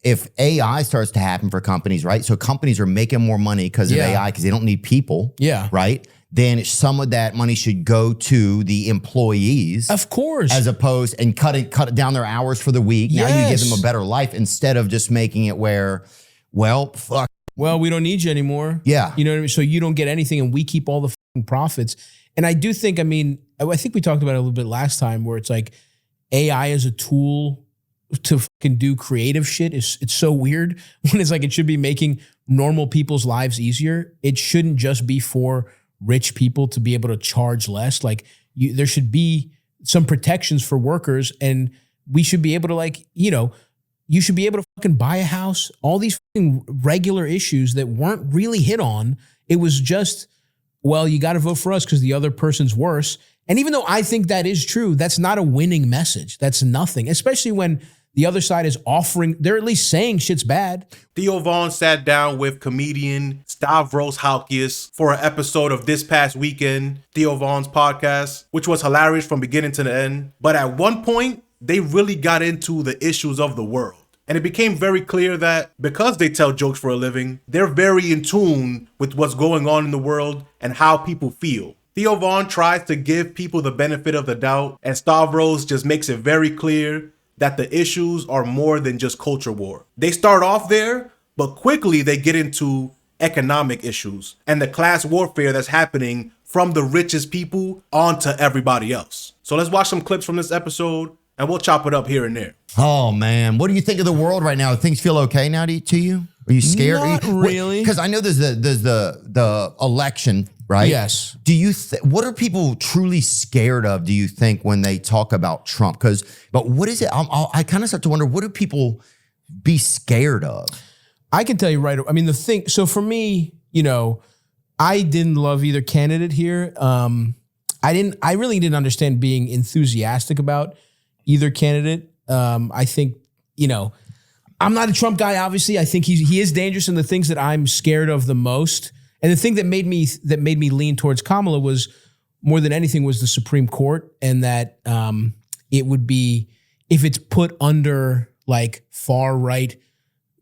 if AI starts to happen for companies, right? So companies are making more money because of AI because they don't need people, right? Then some of that money should go to the employees, of course, as opposed and cut it down their hours for the week. Now you give them a better life instead of just making it where, well, fuck. Well, we don't need you anymore. Yeah, you know what I mean. So you don't get anything, and we keep all the fucking profits. And I do think, I mean, I think we talked about it a little bit last time, where it's like AI as a tool to fucking do creative shit it's so weird when it's like it should be making normal people's lives easier. It shouldn't just be for rich people to be able to charge less. Like there should be some protections for workers, and we should be able to, like, you know, you should be able to fucking buy a house. All these fucking regular issues that weren't really hit on. It was just, well, you got to vote for us because the other person's worse. And even though I think that is true, that's not a winning message. That's nothing, especially when the other side is offering, they're at least saying shit's bad. Theo Von sat down with comedian Stavros Halkias for an episode of This Past Weekend, Theo Von's podcast, which was hilarious from beginning to the end. But at one point, they really got into the issues of the world. And it became very clear that because they tell jokes for a living, they're very in tune with what's going on in the world and how people feel. Theo Von tries to give people the benefit of the doubt, and Stavros just makes it very clear that the issues are more than just culture war. They start off there, but quickly they get into economic issues and the class warfare that's happening from the richest people onto everybody else. So let's watch some clips from this episode, and we'll chop it up here and there. Oh, man. What do you think of the world right now? Things feel okay now to you? Are you scared? Not really. Because I know there's the election, right? Yes. Do you what are people truly scared of, do you think, when they talk about Trump? But what is it? I kind of start to wonder, what do people be scared of? I can tell you right. I mean, so for me, you know, I didn't love either candidate here. I really didn't understand being enthusiastic about either candidate. I think, you know, I'm not a Trump guy, obviously. I think he is dangerous, and the things that I'm scared of the most, and the thing that made me lean towards Kamala was, more than anything, was the Supreme Court, and that it would be, if it's put under like far right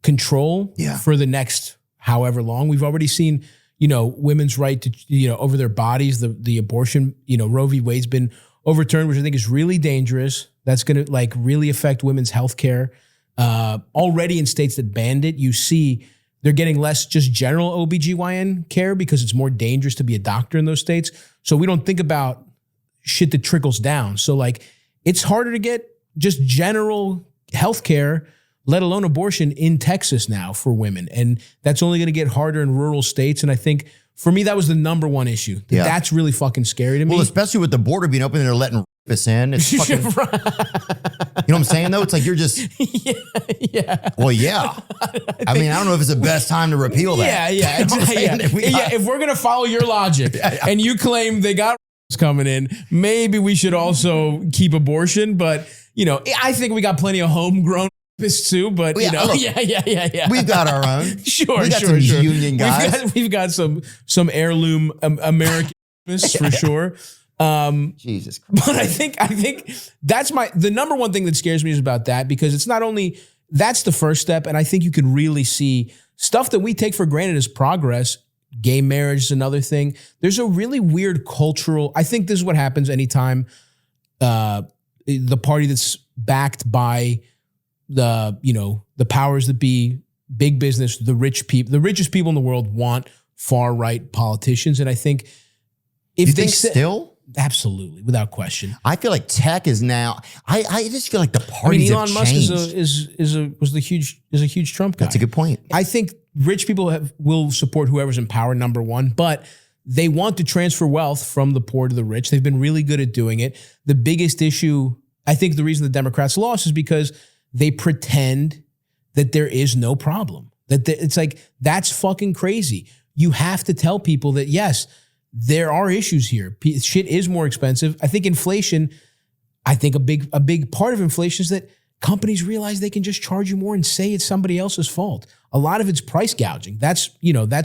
control for the next however long. We've already seen, you know, women's right to, you know, over their bodies, the abortion, you know, Roe v. Wade's been overturned, which I think is really dangerous. That's going to like really affect women's health care. Already in states that banned it, you see they're getting less just general OBGYN care because it's more dangerous to be a doctor in those states. So we don't think about shit that trickles down. So like, it's harder to get just general health care, let alone abortion, in Texas now for women. And that's only going to get harder in rural states. And I think for me, that was the number one issue. That's really fucking scary to me. Well, especially with the border being open and they're letting us in. It's fucking, you know what I'm saying, though? It's like you're just, Well, yeah. I mean, I don't know if it's the best time to repeal that. If we're going to follow your logic and you claim they got coming in, maybe we should also keep abortion. But, you know, I think we got plenty of homegrown too, but you know, look, we've got our own. Sure. Union guys. We've got some heirloom American for sure. Jesus Christ. But I think that's the number one thing that scares me is about that, because it's not only that's the first step, and I think you can really see stuff that we take for granted as progress. Gay marriage is another thing. There's a really weird cultural. I think this is what happens anytime the party that's backed by the powers that be, big business, the rich people, the richest people in the world want far right politicians. And I think if you think still, absolutely, without question. I feel like tech is now. I just feel like the parties Elon have Musk changed. is a huge Trump guy. That's a good point. I think rich people will support whoever's in power, number one, but they want to transfer wealth from the poor to the rich. They've been really good at doing it. The biggest issue, I think, the reason the Democrats lost is because they pretend that there is no problem. It's like, that's fucking crazy. You have to tell people that, yes, there are issues here. Shit is more expensive. I think inflation, a big part of inflation is that companies realize they can just charge you more and say it's somebody else's fault. A lot of it's price gouging. That's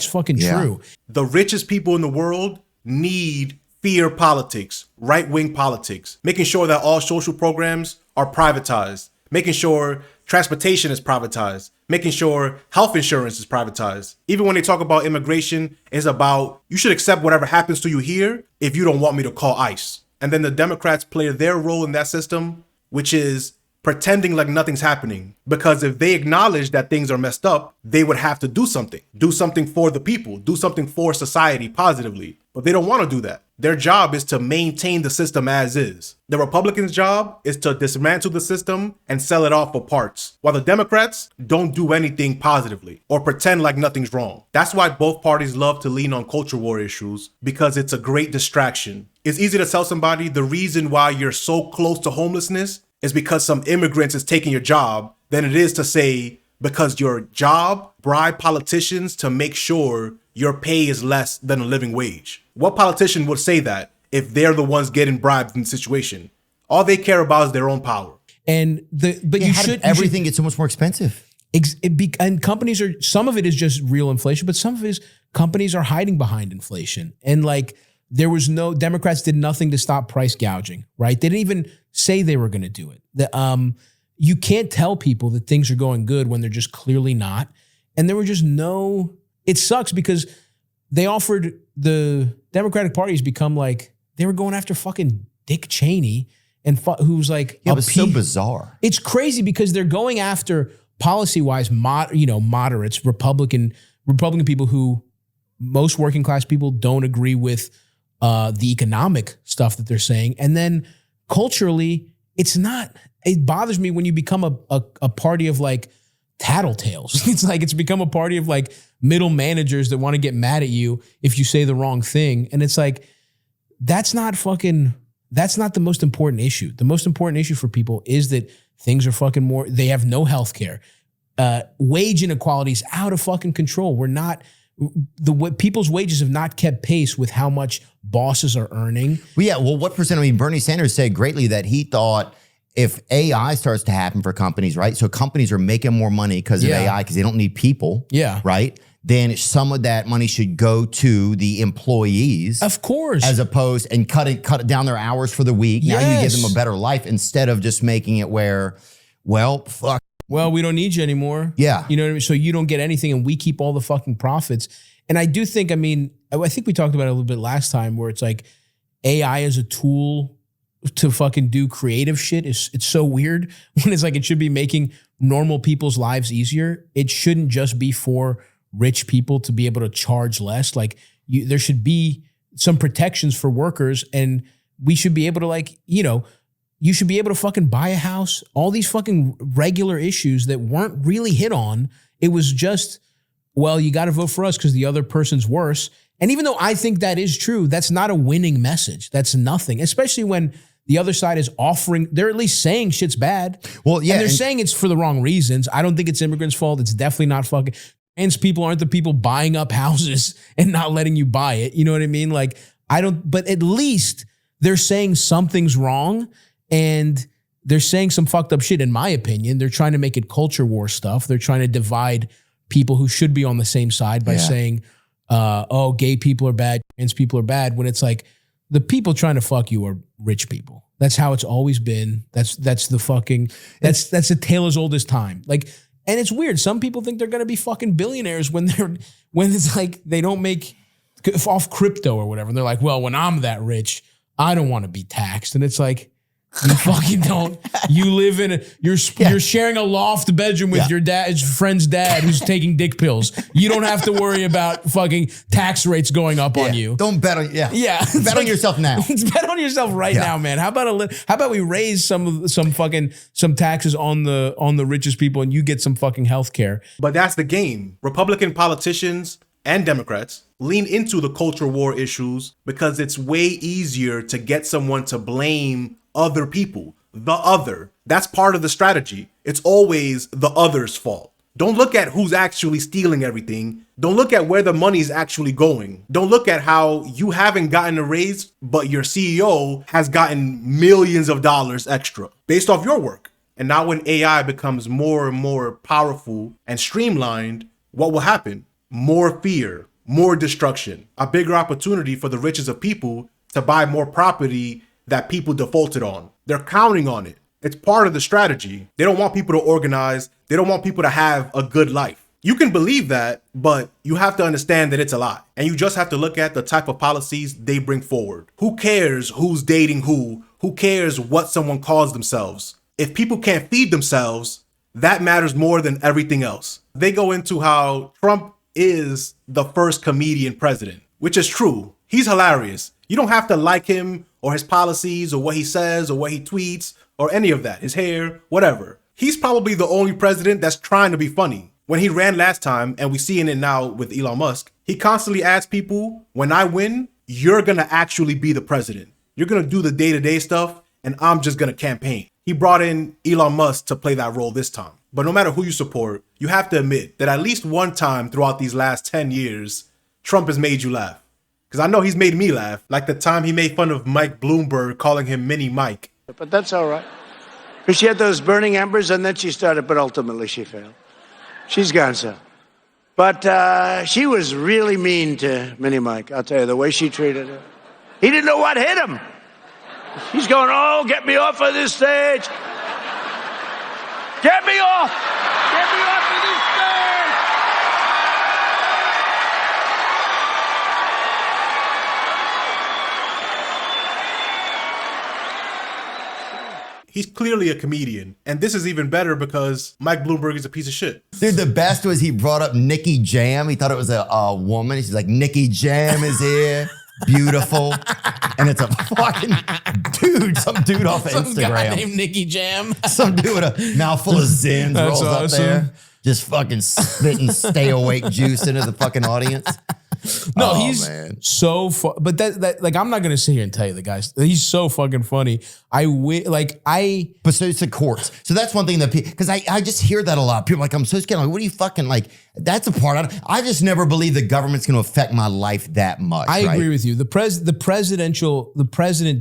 fucking true. The richest people in the world need fear politics, right-wing politics, making sure that all social programs are privatized, making sure transportation is privatized, making sure health insurance is privatized. Even when they talk about immigration, it's about you should accept whatever happens to you here if you don't want me to call ICE. And then the Democrats play their role in that system, which is pretending like nothing's happening. Because if they acknowledge that things are messed up, they would have to do something for the people, do something for society positively. But they don't want to do that. Their job is to maintain the system as is. The Republicans' job is to dismantle the system and sell it off for parts, while the Democrats don't do anything positively or pretend like nothing's wrong. That's why both parties love to lean on culture war issues, because it's a great distraction. It's easy to tell somebody the reason why you're so close to homelessness is because some immigrants is taking your job than it is to say because your job bribe politicians to make sure your pay is less than a living wage. What politician would say that if they're the ones getting bribed in the situation? All they care about is their own power. And everything gets so much more expensive. And companies are, some of it is just real inflation, but some of it is companies are hiding behind inflation. And like, Democrats did nothing to stop price gouging, right? They didn't even say they were going to do it. You can't tell people that things are going good when they're just clearly not. And there were just it sucks because they offered, the Democratic Party's become like, they were going after fucking Dick Cheney and who's like, it was so bizarre. It's crazy because they're going after policy-wise, moderates, Republican people who most working class people don't agree with the economic stuff that they're saying. And then culturally, it bothers me when you become a party of like tattletales. It's become a party of like middle managers that want to get mad at you if you say the wrong thing. And it's like, that's not the most important issue. The most important issue for people is that things are they have no health care. Wage inequality is out of fucking control. People's wages have not kept pace with how much bosses are earning. Well, yeah. Well, what percent? I mean, Bernie Sanders said greatly that he thought if AI starts to happen for companies, right? So companies are making more money because of AI because they don't need people. Yeah. Right. Then some of that money should go to the employees. Of course. As opposed and cut it down their hours for the week. Now you give them a better life instead of just making it where, well, fuck. Well, we don't need you anymore. Yeah. You know what I mean? So you don't get anything and we keep all the fucking profits. And I do think, I think we talked about it a little bit last time where it's like AI as a tool to fucking do creative shit. It's so weird when it's like it should be making normal people's lives easier. It shouldn't just be for rich people to be able to charge less. Like there should be some protections for workers and we should be able to you should be able to fucking buy a house. All these fucking regular issues that weren't really hit on. It was just, well, you got to vote for us because the other person's worse. And even though I think that is true, that's not a winning message. That's nothing, especially when the other side is they're at least saying shit's bad. Well, yeah. And they're saying it's for the wrong reasons. I don't think it's immigrants' fault. It's definitely not fucking, trans people aren't the people buying up houses and not letting you buy it. You know what I mean? But at least they're saying something's wrong. And they're saying some fucked up shit, in my opinion. They're trying to make it culture war stuff. They're trying to divide people who should be on the same side by saying, gay people are bad, trans people are bad, when it's like the people trying to fuck you are rich people. That's how it's always been. That's a tale as old as time. And it's weird. Some people think they're going to be fucking billionaires when it's like they don't make off crypto or whatever. And they're like, well, when I'm that rich, I don't want to be taxed. And it's like, you fucking don't. You live you're sharing a loft bedroom with your friend's dad who's taking dick pills. You don't have to worry about fucking tax rates going up on you. Don't bet on bet on yourself now. Bet on yourself right now, man. How about we raise some taxes on the richest people and you get some fucking health care. But that's the game. Republican politicians and Democrats lean into the culture war issues because it's way easier to get someone to blame other people, the other. That's part of the strategy. It's always the other's fault. Don't look at who's actually stealing everything. Don't look at where the money's actually going. Don't look at how you haven't gotten a raise, but your CEO has gotten millions of dollars extra based off your work. And now when AI becomes more and more powerful and streamlined, what will happen? More fear, more destruction, a bigger opportunity for the richest of people to buy more property that people defaulted on. They're counting on it. It's part of the strategy. They don't want people to organize. They don't want people to have a good life. You can believe that, but you have to understand that it's a lie. And you just have to look at the type of policies they bring forward. Who cares who's dating who? Who cares what someone calls themselves? If people can't feed themselves, that matters more than everything else. They go into how Trump is the first comedian president, which is true. He's hilarious. You don't have to like him or his policies or what he says or what he tweets or any of that, his hair, whatever. He's probably the only president that's trying to be funny. When he ran last time, and we see it now with Elon Musk, he constantly asked people, when I win, you're going to actually be the president. You're going to do the day-to-day stuff, and I'm just going to campaign. He brought in Elon Musk to play that role this time. But no matter who you support, you have to admit that at least one time throughout these last 10 years, Trump has made you laugh. Because I know he's made me laugh, like the time he made fun of Mike Bloomberg, calling him Mini Mike. But that's all right. Because she had those burning embers, and then she started, but ultimately she failed. She's gone, so. But she was really mean to Mini Mike. I'll tell you, the way she treated her. He didn't know what hit him. He's going, oh, get me off of this stage. Get me off. Get me off of this stage. He's clearly a comedian. And this is even better because Mike Bloomberg is a piece of shit. Dude, the best was he brought up Nikki Jam. He thought it was a woman. He's like, Nikki Jam is here. Beautiful. And it's a fucking dude, some dude off of Some guy Instagram. named Nicky Jam. Some dude with a mouthful of Zins rolls up awesome. there. Just fucking spitting stay awake juice into the fucking audience. No, Oh, he's man. so but that like I'm not gonna sit here and tell you the guys. He's so fucking funny. But so it's the courts. So that's one thing that because I just hear that a lot. People are like, I'm so scared. I'm like, what are you fucking like? That's a part. I just never believe the government's going to affect my life that much. I right? agree with you. The president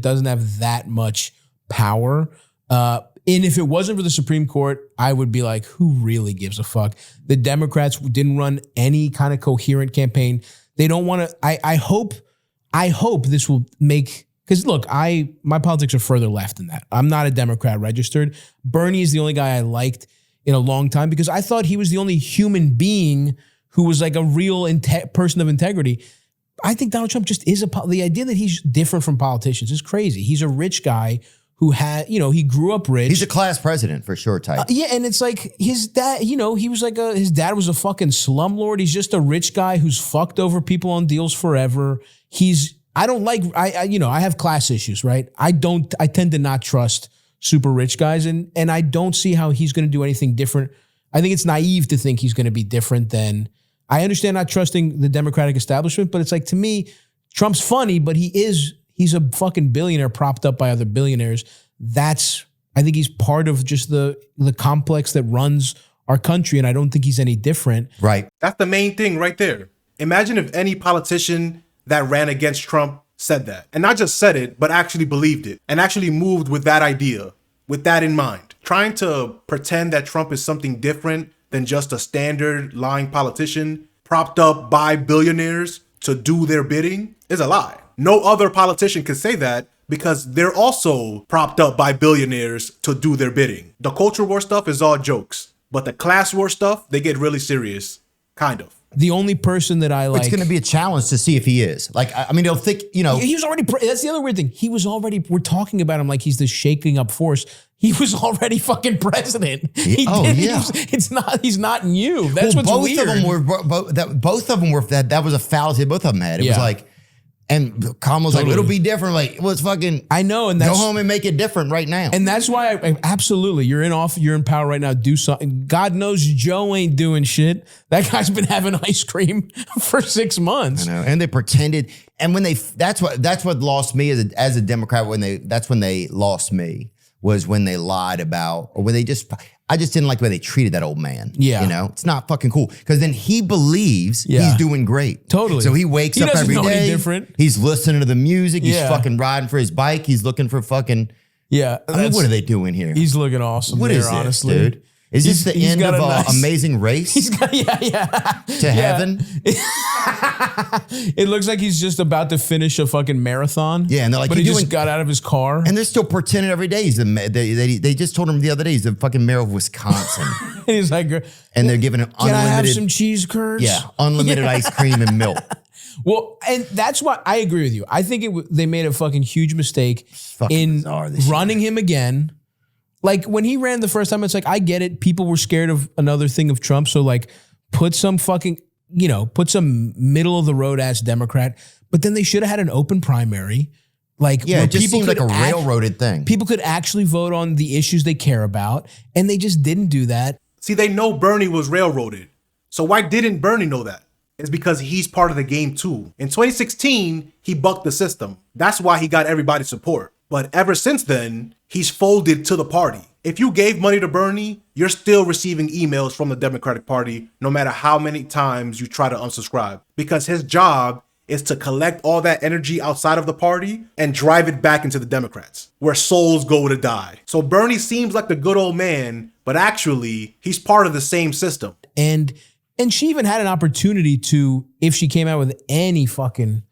doesn't have that much power. And if it wasn't for the Supreme Court, I would be like, who really gives a fuck? The Democrats didn't run any kind of coherent campaign. They don't want to. I hope this will make, because look, my politics are further left than that. I'm not a Democrat registered. Bernie is the only guy I liked in a long time because I thought he was the only human being who was like a real person of integrity. I think Donald Trump just is the idea that he's different from politicians is crazy. He's a rich guy who had, he grew up rich. He's a class president for sure type. Yeah, and it's like his dad, he was like his dad was a fucking slumlord. He's just a rich guy who's fucked over people on deals forever. I have class issues, right? I tend to not trust super rich guys and I don't see how he's going to do anything different. I think it's naive to think he's going to be different than, I understand not trusting the Democratic establishment, but it's like, to me, Trump's funny, but he's a fucking billionaire propped up by other billionaires. I think he's part of just the complex that runs our country, and I don't think he's any different. Right. That's the main thing right there. Imagine if any politician that ran against Trump said that. And not just said it, but actually believed it and actually moved with that idea, with that in mind. Trying to pretend that Trump is something different than just a standard lying politician propped up by billionaires to do their bidding is a lie. No other politician can say that because they're also propped up by billionaires to do their bidding. The culture war stuff is all jokes, but the class war stuff, they get really serious, kind of. The only person that I like... It's going to be a challenge to see if he is. Like, I mean, they'll think, He was already... That's the other weird thing. We're talking about him like he's this shaking up force. He was already fucking president. He's not new. That's what's weird. Both of them were, that was a fallacy both of them had. It was like, and Kamala's like, it'll be different. Like, well, it's fucking... I know, and go home and make it different right now. And that's why absolutely, you're in power right now. Do something. God knows Joe ain't doing shit. That guy's been having ice cream for 6 months. I know, and they pretended. And when that's what lost me as a Democrat. That's when they lost me, was when they lied about, or when I just didn't like the way they treated that old man. Yeah. It's not fucking cool. Because then he believes he's doing great. Totally. So he wakes up every day. Any different. He's listening to the music. He's fucking riding for his bike. He's looking for fucking... Yeah. I mean, what are they doing here? He's looking awesome. What there, is this, honestly. dude? Is this the end of Amazing Race? He's got, to heaven? It looks like he's just about to finish a fucking marathon. Yeah, and they're like, but he just got out of his car. And they're still pretending every day. They just told him the other day he's the fucking mayor of Wisconsin. And he's like, and they're giving him unlimited. Can I have some cheese curds? Yeah, unlimited ice cream and milk. Well, and that's why I agree with you. I think they made a fucking huge mistake in running him again. Like when he ran the first time, it's like, I get it. People were scared of another thing of Trump. So like put some fucking, put some middle of the road ass Democrat, but then they should have had an open primary. Like, yeah, it just seemed like a railroaded thing. People could actually vote on the issues they care about. And they just didn't do that. See, they know Bernie was railroaded. So why didn't Bernie know that? It's because he's part of the game too. In 2016, he bucked the system. That's why he got everybody's support. But ever since then, he's folded to the party. If you gave money to Bernie, you're still receiving emails from the Democratic Party, no matter how many times you try to unsubscribe. Because his job is to collect all that energy outside of the party and drive it back into the Democrats, where souls go to die. So Bernie seems like the good old man, but actually, he's part of the same system. And she even had an opportunity to, if she came out with any fucking...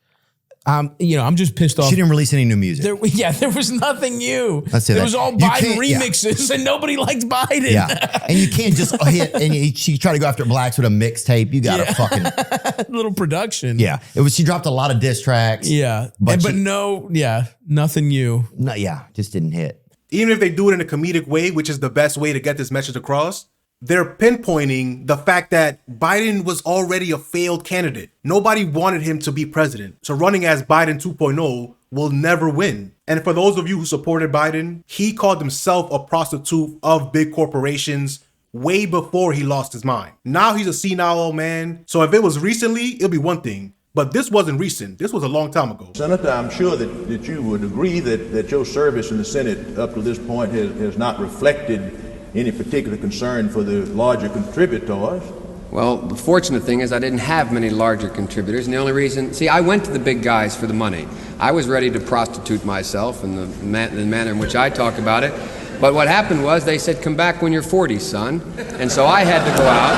I'm just pissed off. She didn't release any new music. There was nothing new. Let's say there that. was all Biden remixes, and nobody liked Biden. Yeah, and you can't just hit. And she tried to go after blacks with a mixtape. You got to fucking little production. Yeah, it was. She dropped a lot of diss tracks. Yeah, but nothing new. No, just didn't hit. Even if they do it in a comedic way, which is the best way to get this message across, they're pinpointing the fact that Biden was already a failed candidate. Nobody wanted him to be president. So running as Biden 2.0 will never win. And for those of you who supported Biden, he called himself a prostitute of big corporations way before he lost his mind. Now he's a senile old man. So if it was recently, it'll be one thing. But this wasn't recent. This was a long time ago. Senator, I'm sure that you would agree that your service in the Senate up to this point has not reflected any particular concern for the larger contributors. Well, the fortunate thing is I didn't have many larger contributors, and the only reason, I went to the big guys for the money. I was ready to prostitute myself in the manner in which I talk about it, but what happened was they said, come back when you're 40, son, and so I had to go out.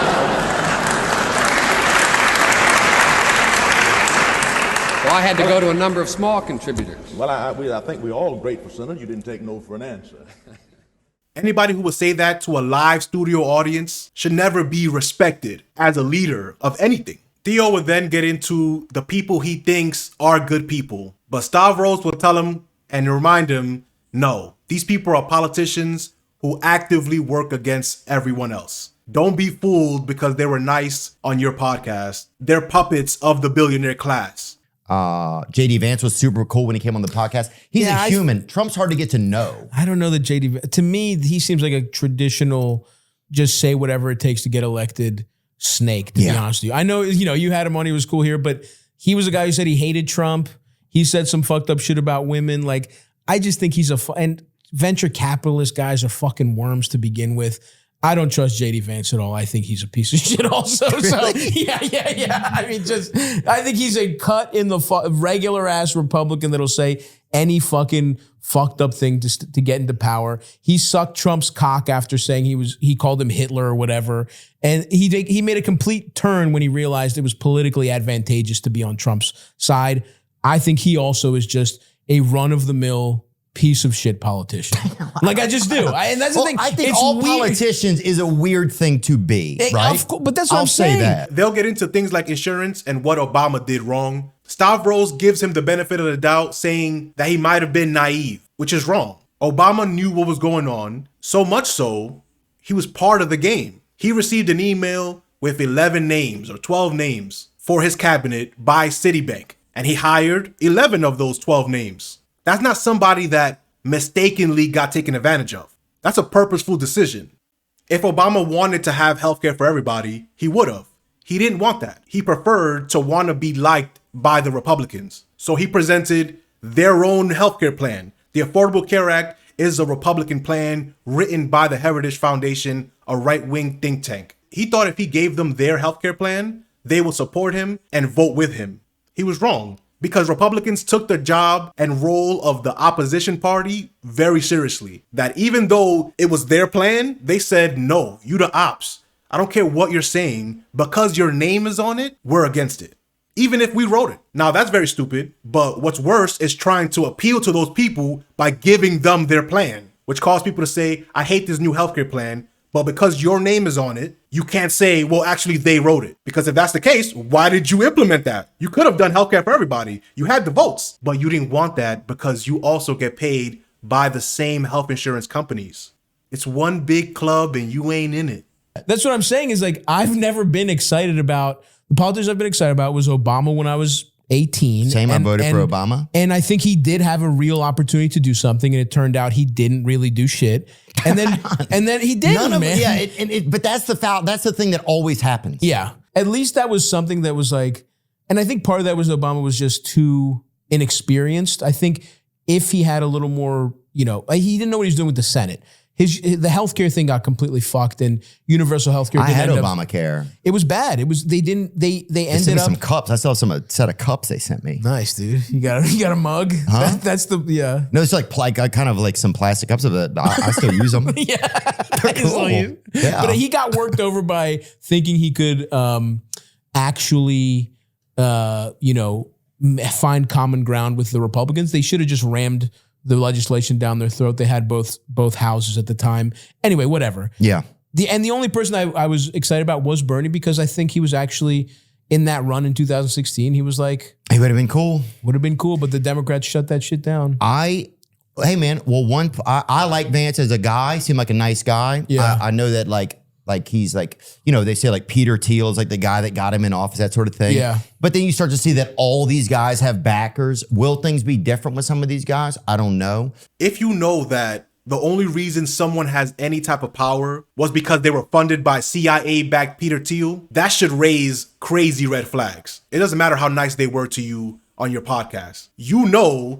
So I had to go to a number of small contributors. Well, I think we're all grateful, Senator. You didn't take no for an answer. Anybody who would say that to a live studio audience should never be respected as a leader of anything. Theo would then get into the people he thinks are good people, but Stavros will tell him and remind him, no, these people are politicians who actively work against everyone else. Don't be fooled because they were nice on your podcast. They're puppets of the billionaire class. JD Vance was super cool when he came on the podcast. He's a human. Trump's hard to get to know. I don't know that to me, he seems like a traditional, just say whatever it takes to get elected snake, to be honest with you. I know, you had him on, he was cool here, but he was a guy who said he hated Trump. He said some fucked up shit about women. Like, I just think he's and venture capitalist guys are fucking worms to begin with. I don't trust JD Vance at all. I think he's a piece of shit also. So yeah. I mean, I think he's a cut in the regular ass Republican that'll say any fucking fucked up thing to get into power. He sucked Trump's cock after saying he called him Hitler or whatever. And he made a complete turn when he realized it was politically advantageous to be on Trump's side. I think he also is just a run of the mill piece of shit politician. Like, I just do. And that's the thing. I think all politicians is a weird thing to be, right? But that's what I'm saying. Say that. They'll get into things like insurance and what Obama did wrong. Stavros gives him the benefit of the doubt, saying that he might have been naive, which is wrong. Obama knew what was going on, so much so, he was part of the game. He received an email with 11 names or 12 names for his cabinet by Citibank, and he hired 11 of those 12 names. That's not somebody that mistakenly got taken advantage of. That's a purposeful decision. If Obama wanted to have healthcare for everybody, he would have. He didn't want that. He preferred to want to be liked by the Republicans. So he presented their own healthcare plan. The Affordable Care Act is a Republican plan written by the Heritage Foundation, a right-wing think tank. He thought if he gave them their healthcare plan, they would support him and vote with him. He was wrong. because Republicans took the job and role of the opposition party very seriously. That even though it was their plan, they said, no, you the ops. I don't care what you're saying. Because your name is on it, we're against it. Even if we wrote it. Now, that's very stupid. But what's worse is trying to appeal to those people by giving them their plan, which caused people to say, I hate this new healthcare plan. But because your name is on it, you can't say, well, actually, they wrote it. Because if that's the case, why did you implement that? You could have done healthcare for everybody. You had the votes, but you didn't want that because you also get paid by the same health insurance companies. It's one big club and you ain't in it. That's what I'm saying is like, I've never been excited about, the politics I've been excited about was Obama when I was 18. Same, I voted for Obama. And I think he did have a real opportunity to do something, and it turned out he didn't really do shit. And then he didn't, man. Yeah, but that's the foul. That's the thing that always happens. Yeah. At least that was something that was like, and I think part of that was Obama was just too inexperienced. I think if he had a little more, he didn't know what he was doing with the Senate. The healthcare thing got completely fucked, and universal healthcare. I had Obamacare. It was bad. It was they ended sent me up some cups. I saw a set of cups they sent me. Nice, dude. You got a mug. Huh? That's the No, it's like kind of like some plastic cups of it. I still use them. Yeah, cool. Yeah. But he got worked over by thinking he could actually find common ground with the Republicans. They should have just rammed the legislation down their throat. They had both houses at the time. Anyway, whatever. Yeah. The only person I was excited about was Bernie, because I think he was actually in that run in 2016. He was like, he would have been cool. Would have been cool, but the Democrats shut that shit down. Hey man, well I like Vance as a guy. Seemed like a nice guy. Yeah. I know that like he's like, they say like Peter Thiel is like the guy that got him in office, that sort of thing. Yeah. But then you start to see that all these guys have backers. Will things be different with some of these guys? I don't know. If you know that the only reason someone has any type of power was because they were funded by CIA-backed Peter Thiel, that should raise crazy red flags. It doesn't matter how nice they were to you on your podcast.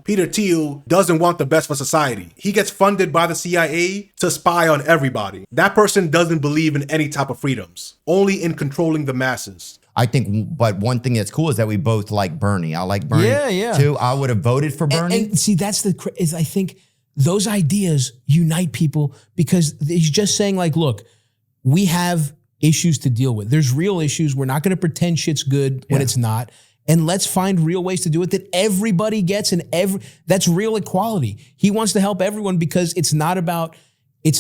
Peter Thiel doesn't want the best for society. He gets funded by the CIA to spy on everybody. That person doesn't believe in any type of freedoms, only in controlling the masses. I think, but one thing that's cool is that we both like Bernie. I like Bernie yeah. too. I would have voted for Bernie. And see, that's I think those ideas unite people, because he's just saying like, look, we have issues to deal with. There's real issues. We're not going to pretend shit's good when it's not. And let's find real ways to do it that everybody gets, and that's real equality. He wants to help everyone, because it's not about like,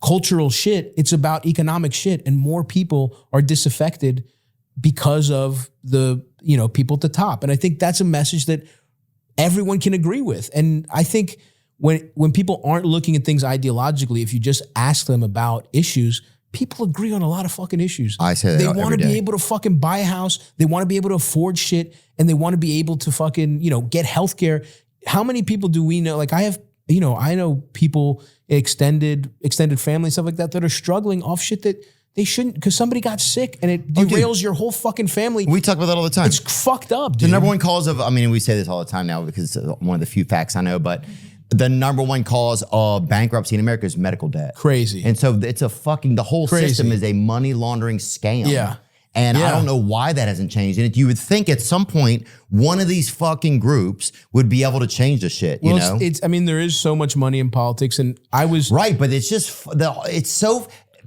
cultural shit. It's about economic shit, and more people are disaffected because of the, people at the top. And I think that's a message that everyone can agree with. And I think when people aren't looking at things ideologically, if you just ask them about issues, people agree on a lot of fucking issues. I say that they want to every day. be able to fucking buy a house. They want to be able to afford shit, and they want to be able to fucking, get healthcare. How many people do we know? Like I know people, extended family, stuff like that are struggling off shit that they shouldn't, because somebody got sick and it derails your whole fucking family. We talk about that all the time. It's fucked up, dude. The number one cause of, we say this all the time now because it's one of the few facts I know, but the number one cause of bankruptcy in America is medical debt. Crazy. And so it's the whole system is a money laundering scam. Yeah. And I don't know why that hasn't changed. And you would think at some point, one of these fucking groups would be able to change the shit, you know? There is so much money in politics, and I was... Right, but it's just,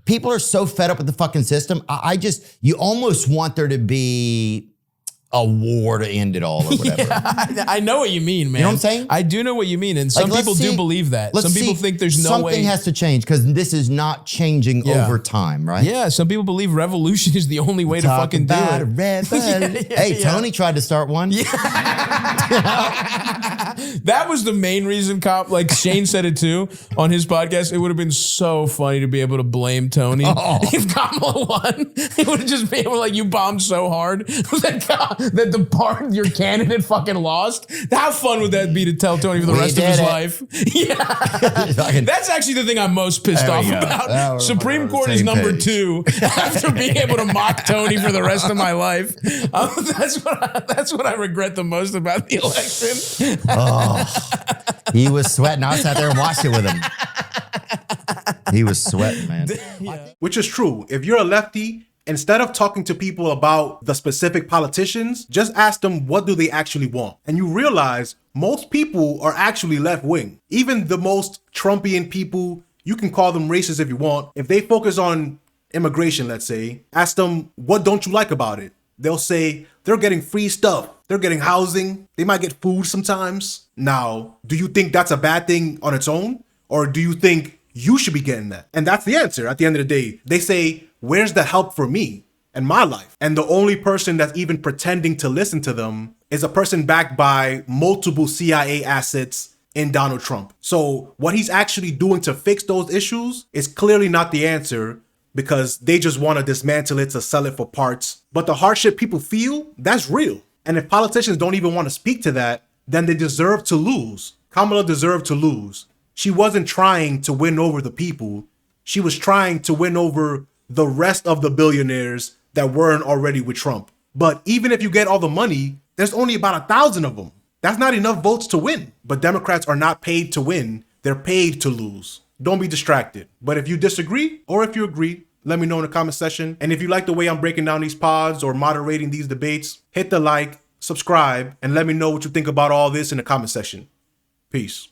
people are so fed up with the fucking system. You almost want there to be a war to end it all or whatever. Yeah, I know what you mean, man. You know what I'm saying? I do know what you mean. And some people do believe that. Some people think there's no way. Something has to change, because this is not changing over time, right? Yeah, some people believe revolution is the only way to fucking do it. Hey, Tony tried to start one. Yeah. That was the main reason, like Shane said it too on his podcast. It would have been so funny to be able to blame Tony if Kamala won. It would have just been able, like, you bombed so hard that the part your candidate fucking lost. How fun would that be to tell Tony for the rest of his life? Yeah. That's actually the thing I'm most pissed off about. Supreme Court is number 2 after being able to mock Tony for the rest of my life. That's what I regret the most about the election. He was sweating. I sat there and watched it with him. He was sweating, man. Which is true. If you're a lefty, Instead of talking to people about the specific politicians, just ask them what do they actually want. And you realize most people are actually left-wing. Even the most Trumpian people, you can call them racist if you want. If they focus on immigration, let's say, ask them, what don't you like about it? They'll say, they're getting free stuff. They're getting housing. They might get food sometimes. Now, do you think that's a bad thing on its own? Or do you think you should be getting that? And that's the answer at the end of the day. They say, where's the help for me and my life? And the only person that's even pretending to listen to them is a person backed by multiple CIA assets in Donald Trump. So what he's actually doing to fix those issues is clearly not the answer, because they just want to dismantle it to sell it for parts. But the hardship people feel, that's real. And if politicians don't even want to speak to that, then they deserve to lose. Kamala deserved to lose. She wasn't trying to win over the people. She was trying to win over the rest of the billionaires that weren't already with Trump. But even if you get all the money, there's only about 1,000 of them. That's not enough votes to win. But Democrats are not paid to win. They're paid to lose. Don't be distracted. But if you disagree or if you agree, let me know in the comment section. And if you like the way I'm breaking down these pods or moderating these debates, hit the like, subscribe, and let me know what you think about all this in the comment section. Peace.